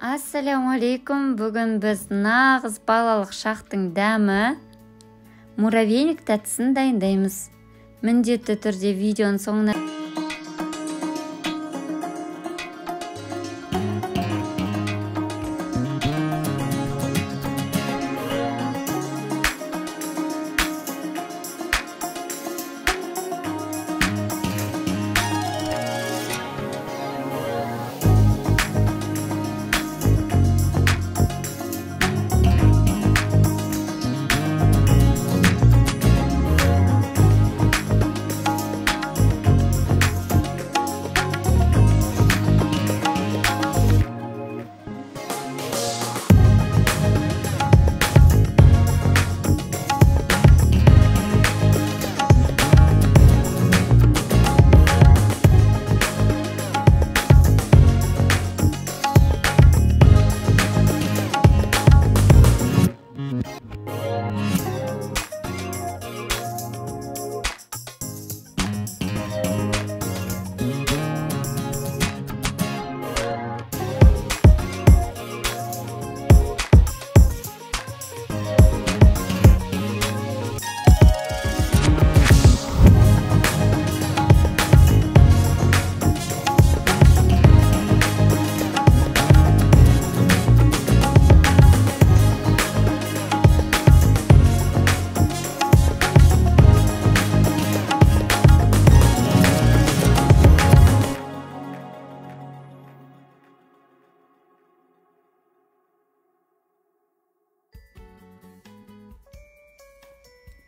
Ассаламу алейкум. Бүгін біз нағыз балалық шақтың дәмі муравейник тәттісін дайындаймыз. Міндетті түрде видеоның соңына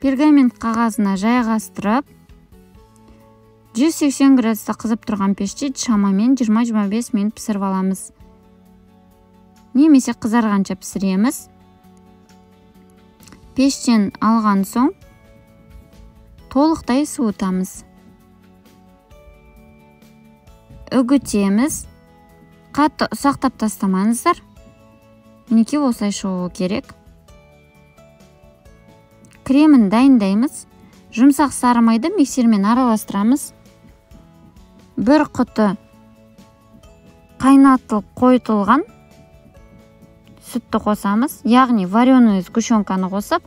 пергамент қағазына жайғастырып 180 градуста қызып тұрған пеште шамамен 20-25 минут пісіріп аламыз. Немесе қызарғанша пісіреміз. Пештен алған соң толықтай суытамыз. Үгітеміз. Қатты ұсақтап тастамаңыздар. Мінекей осылай шығуы керек. Кремін дайындаймыз. Жұмсақ сары майды миксермен араластырамыз. Бір құты қайнатылып қойытылған сүтті қосамыз. Яғни вареный сгущенканы қосып,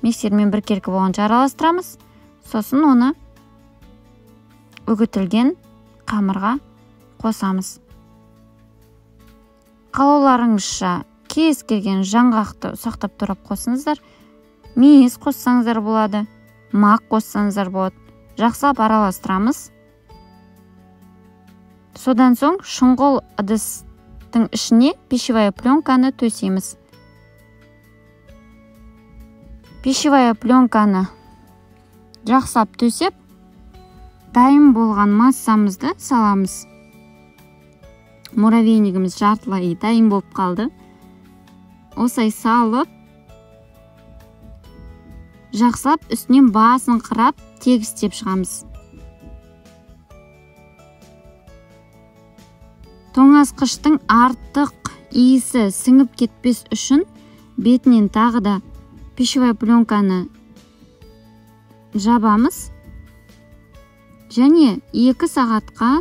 миксермен біркелкі болғанша араластырамыз. Сосын оны үгітілген қамырға қосамыз. Қалауларыңызша кез келген жаңғақты ұсақтап тұрып қосыңыздар. Мейіз қоссаңыздар болады, мақ қоссаңыздар болады. Жақсылап араластырамыз. Содан соң шұңғыл ыдыстың ішіне пищевая пленканы төсейміз. Пищевая пленканы жақсылап төсеп, дайын болған массамызды саламыз. Муравейнигіміз жартылай дайын болып қалды. Осылай салып, жақсылап үстінен басын қырап тегістеп шығамыз. Тоңазытқыштың артық иісі сіңіп кетпес үшін бетінен тағы да пищевая пленканы жабамыз және 2 сағатқа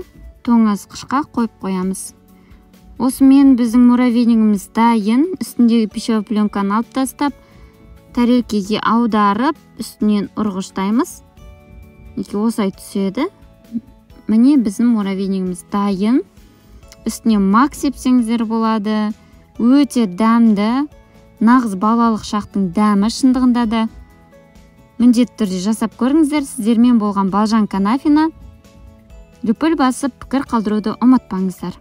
тоңазытқышқа қойып қоямыз. Осымен біздің муравейнигіміз дайын. Үстіндегі пищевая пленканы алып тастап, тәрелкеге аударып, үстінен ұрғыштаймыз. Осылай түседі. Міне біздің муравейнигіміз дайын. Үстіне мак сепсеңіздер болады. Өте дәмді. Нағыз балалық шақтың дәмі шындығында да. Міндетті түрде жасап көріңіздер. Сіздермен болған Балжан Канафина. Лүпіл басып пікір қалдыруды ұмытпаңыздар.